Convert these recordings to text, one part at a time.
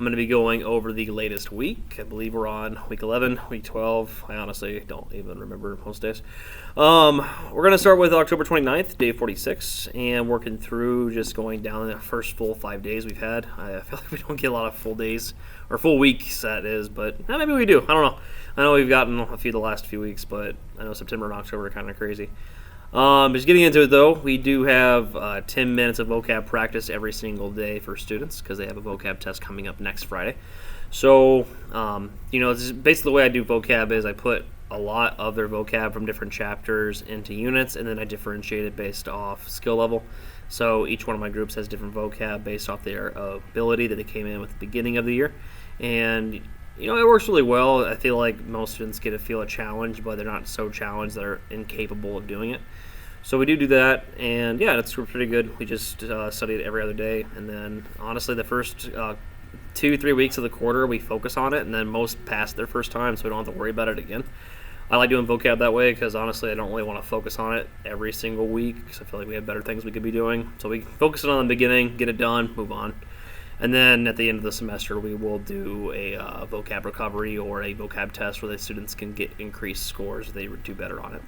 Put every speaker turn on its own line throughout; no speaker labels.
going to be going over the latest week. I believe we're on week 11, week 12. I honestly don't even remember most days. We're going to start with October 29th, day 46, and working through just going down the first full 5 days we've had. I feel like we don't get a lot of full days, or full weeks, that is, but maybe we do. I don't know. I know we've gotten a few the last few weeks, but I know September and October are kind of crazy. Just getting into it, though, we do have 10 minutes of vocab practice every single day for students because they have a vocab test coming up next Friday. So, this is basically the way I do vocab is I put a lot of their vocab from different chapters into units, and then I differentiate it based off skill level. So each one of my groups has different vocab based off their ability that they came in with at the beginning of the year. And it works really well. I feel like most students get to feel a challenge, but they're not so challenged that they're incapable of doing it. So we do that, and yeah, it's pretty good. We just study it every other day, and then honestly, the first 2-3 weeks of the quarter, we focus on it, and then most pass their first time, so we don't have to worry about it again. I like doing vocab that way because honestly, I don't really want to focus on it every single week because I feel like we have better things we could be doing. So we focus it on the beginning, get it done, move on. And then at the end of the semester, we will do a vocab recovery or a vocab test where the students can get increased scores if they do better on it.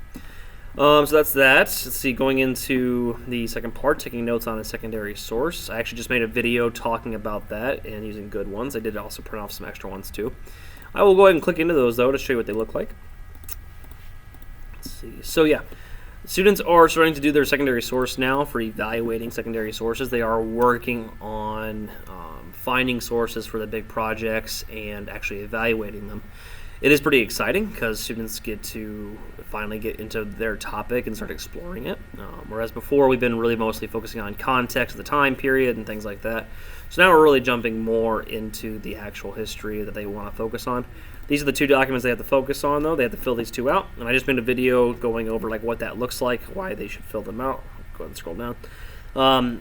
So that's that. Let's see, going into the second part, taking notes on a secondary source. I actually just made a video talking about that and using good ones. I did also print off some extra ones too. I will go ahead and click into those though to show you what they look like. Let's see. So yeah. Students are starting to do their secondary source now for evaluating secondary sources. They are working on finding sources for the big projects and actually evaluating them. It is pretty exciting because students get to finally get into their topic and start exploring it. Whereas before we've been really mostly focusing on context, the time period, and things like that. So now we're really jumping more into the actual history that they want to focus on. These are the two documents they have to focus on, though. They have to fill these two out. And I just made a video going over what that looks like, why they should fill them out. Go ahead and scroll down.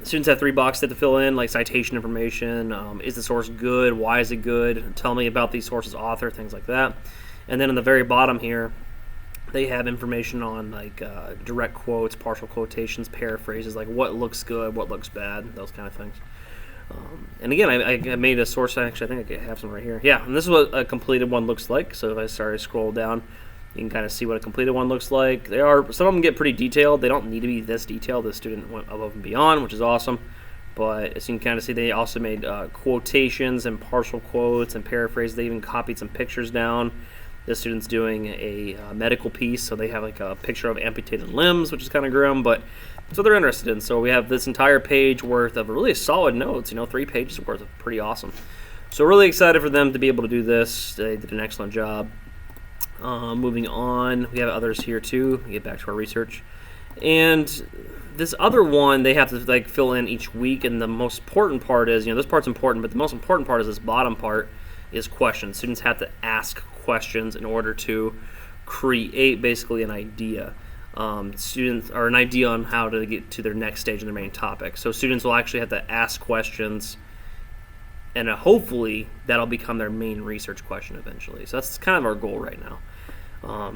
Students have 3 boxes they have to fill in, like citation information, is the source good, why is it good, tell me about the source's author, things like that. And then in the very bottom here, they have information on direct quotes, partial quotations, paraphrases, like what looks good, what looks bad, those kind of things. And again, I made a source. Actually, I think I have some right here. Yeah, and this is what a completed one looks like. So if I start to scroll down, you can kind of see what a completed one looks like. Some of them get pretty detailed. They don't need to be this detailed. The student went above and beyond, which is awesome. But as you can kind of see, they also made quotations and partial quotes and paraphrases. They even copied some pictures down. The student's doing a medical piece, so they have a picture of amputated limbs, which is kind of grim, but that's what they're interested in. So we have this entire page worth of really solid notes, 3 pages worth of pretty awesome. So really excited for them to be able to do this. They did an excellent job. Moving on, we have others here too. We get back to our research. And this other one, they have to fill in each week, and the most important part is, this part's important, but the most important part is this bottom part is questions. Students have to ask questions in order to create basically an idea. Students are an idea on how to get to their next stage in their main topic. So students will actually have to ask questions, and hopefully that'll become their main research question eventually. So that's kind of our goal right now.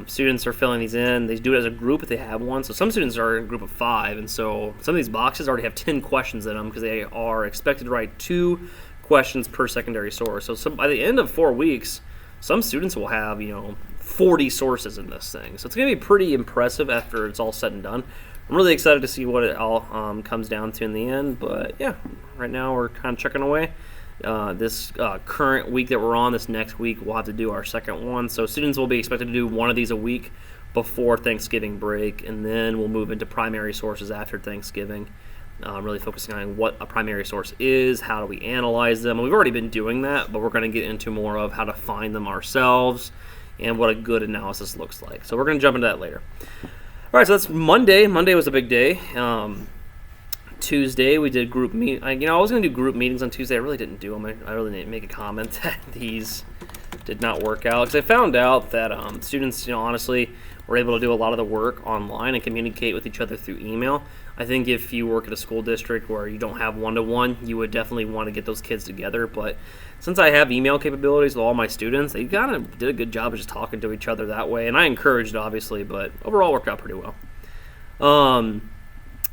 Students are filling these in. They do it as a group if they have one. So some students are in a group of 5, and so some of these boxes already have 10 questions in them because they are expected to write 2 questions per secondary source. So by the end of 4 weeks, some students will have 40 sources in this thing. So it's going to be pretty impressive after it's all said and done. I'm really excited to see what it all comes down to in the end. But yeah, right now we're kind of chucking away. This current week that we're on, this next week, we'll have to do our second one. So students will be expected to do one of these a week before Thanksgiving break, and then we'll move into primary sources after Thanksgiving. Really focusing on what a primary source is, how do we analyze them. We've already been doing that, but we're going to get into more of how to find them ourselves and what a good analysis looks like. So we're going to jump into that later. All right, so that's Monday. Monday was a big day. Tuesday, we did group meet. I was going to do group meetings on Tuesday. I really didn't do them. I really didn't make a comment that these did not work out because I found out that students, honestly, were able to do a lot of the work online and communicate with each other through email. I think if you work at a school district where you don't have one-to-one, you would definitely want to get those kids together. But since I have email capabilities with all my students, they kind of did a good job of just talking to each other that way. And I encouraged, obviously, but overall worked out pretty well.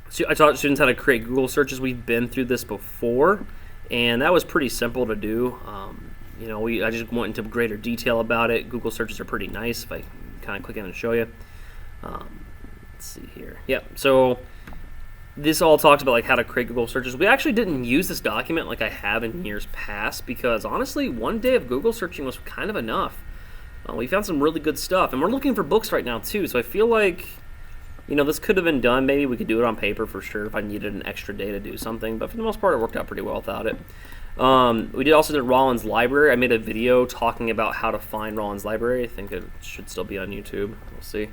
So I taught students how to create Google searches. We've been through this before, and that was pretty simple to do. I just went into greater detail about it. Google searches are pretty nice if I kind of click in and show you. Let's see here. Yeah, so this all talks about like how to create Google searches. We actually didn't use this document like I have in years past because honestly, one day of Google searching was kind of enough. We found some really good stuff, and we're looking for books right now too. So I feel like, this could have been done. Maybe we could do it on paper for sure if I needed an extra day to do something. But for the most part, it worked out pretty well without it. We also did Rollins Library. I made a video talking about how to find Rollins Library. I think it should still be on YouTube. We'll see.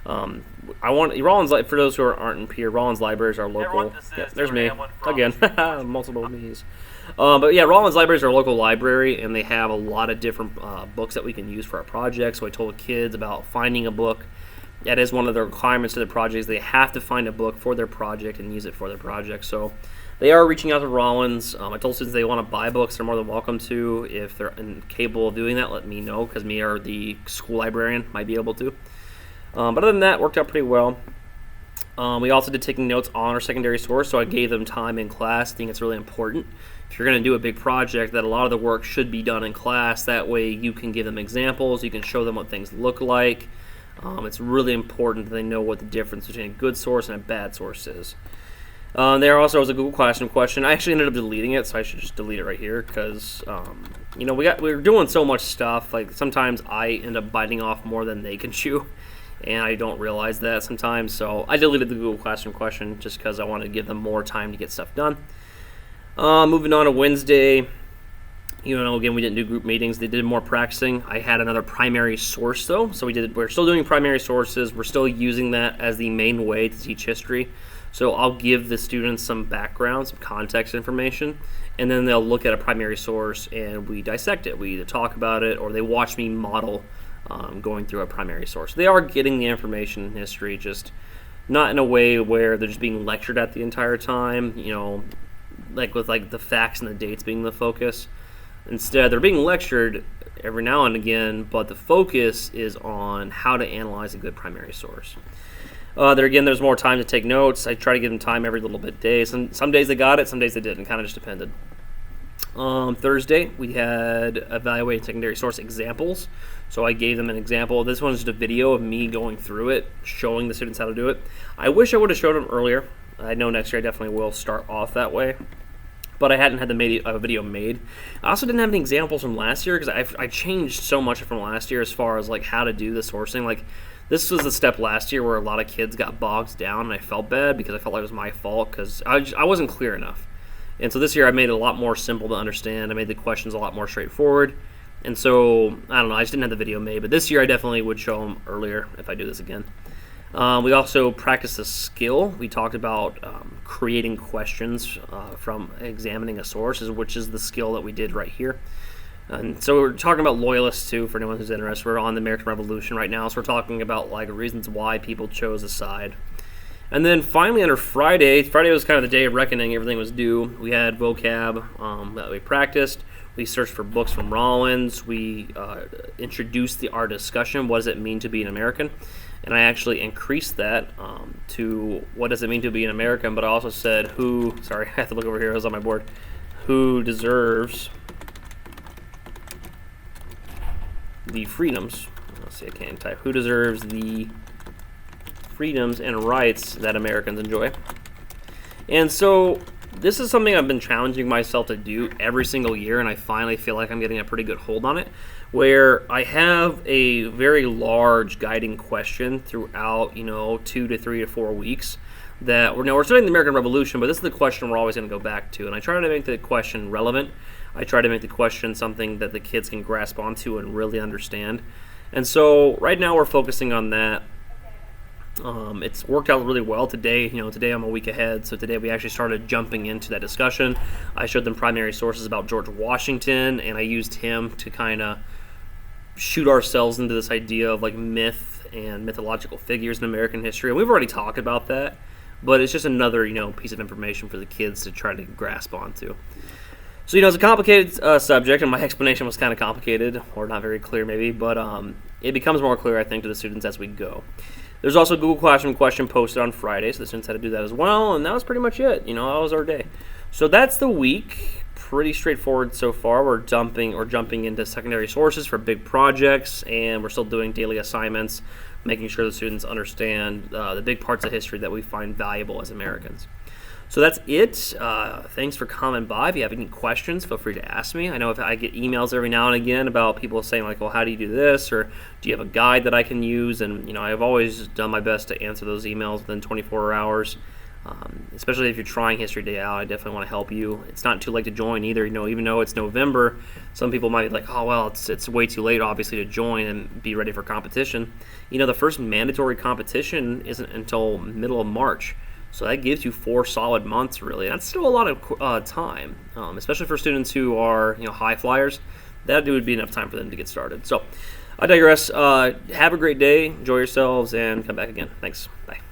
Rollins, for those who aren't here, Rollins Libraries are local. Yeah, there's me again. Multiple me's. But yeah, Rollins Libraries are a local library, and they have a lot of different books that we can use for our projects. So I told kids about finding a book. That is one of the requirements to the projects. They have to find a book for their project and use it for their project. So they are reaching out to Rollins. I told students they want to buy books. They're more than welcome to. If they're capable of doing that, let me know, because me or the school librarian might be able to. But other than that, worked out pretty well. We also did taking notes on our secondary source, so I gave them time in class. I think it's really important. If you're going to do a big project, that a lot of the work should be done in class. That way you can give them examples. You can show them what things look like. It's really important that they know what the difference between a good source and a bad source is. There also was a Google Classroom question. I actually ended up deleting it, so I should just delete it right here because, we were doing so much stuff. Like sometimes I end up biting off more than they can chew, and I don't realize that sometimes. So I deleted the Google Classroom question just because I wanted to give them more time to get stuff done. Moving on to Wednesday. Again, we didn't do group meetings. They did more practicing. I had another primary source, though. So we're still doing primary sources. We're still using that as the main way to teach history. So I'll give the students some background, some context information, and then they'll look at a primary source and we dissect it. We either talk about it or they watch me model going through a primary source. They are getting the information in history, just not in a way where they're just being lectured at the entire time, like with like the facts and the dates being the focus. Instead, they're being lectured every now and again, but the focus is on how to analyze a good primary source. There's more time to take notes. I try to give them time every little bit day. Some days they got it, some days they didn't. Kind of just depended. Thursday, we had evaluating secondary source examples. So I gave them an example. This one's just a video of me going through it, showing the students how to do it. I wish I would have showed them earlier. I know next year I definitely will start off that way. But I hadn't had the video made. I also didn't have any examples from last year because I changed so much from last year as far as like how to do the sourcing. Like this was the step last year where a lot of kids got bogged down, and I felt bad because I felt like it was my fault because I wasn't clear enough. And so this year I made it a lot more simple to understand. I made the questions a lot more straightforward. And so, I don't know, I just didn't have the video made. But this year I definitely would show them earlier if I do this again. We also practiced a skill. We talked about creating questions from examining a source, which is the skill that we did right here. And so we're talking about loyalists too, for anyone who's interested. We're on the American Revolution right now, so we're talking about like reasons why people chose a side. And then finally, under Friday was kind of the day of reckoning. Everything was due. We had vocab that we practiced. We searched for books from Rollins. We introduced our discussion. What does it mean to be an American? And I actually increased that to what does it mean to be an American, but I also said I have to look over here, it was on my board, who deserves the freedoms. Let's see, I can't type. Who deserves the freedoms and rights that Americans enjoy? And so this is something I've been challenging myself to do every single year, and I finally feel like I'm getting a pretty good hold on it, where I have a very large guiding question throughout, 2 to 3 to 4 weeks that we're studying the American Revolution, but this is the question we're always going to go back to. And I try to make the question relevant. I try to make the question something that the kids can grasp onto and really understand. And so right now we're focusing on that. It's worked out really well today. Today I'm a week ahead, so today we actually started jumping into that discussion. I showed them primary sources about George Washington, and I used him to kind of shoot ourselves into this idea of like myth and mythological figures in American history. And we've already talked about that, but it's just another piece of information for the kids to try to grasp onto. So it's a complicated subject, and my explanation was kind of complicated or not very clear maybe, but it becomes more clear I think to the students as we go. There's also a Google Classroom question posted on Friday, so the students had to do that as well, and that was pretty much it. That was our day. So that's the week. pretty straightforward so far. We're jumping into secondary sources for big projects, and we're still doing daily assignments, making sure the students understand the big parts of history that we find valuable as Americans. So that's it. Thanks for coming by. If you have any questions, feel free to ask me. I know if I get emails every now and again about people saying like, well, how do you do this? Or do you have a guide that I can use? And, I've always done my best to answer those emails within 24 hours. Especially if you're trying History Day out, I definitely want to help you. It's not too late to join either. Even though it's November, some people might be like, oh, well, it's way too late, obviously, to join and be ready for competition. The first mandatory competition isn't until middle of March. So that gives you 4 solid months, really. That's still a lot of time, especially for students who are high flyers. That would be enough time for them to get started. So I digress. Have a great day. Enjoy yourselves, and come back again. Thanks. Bye.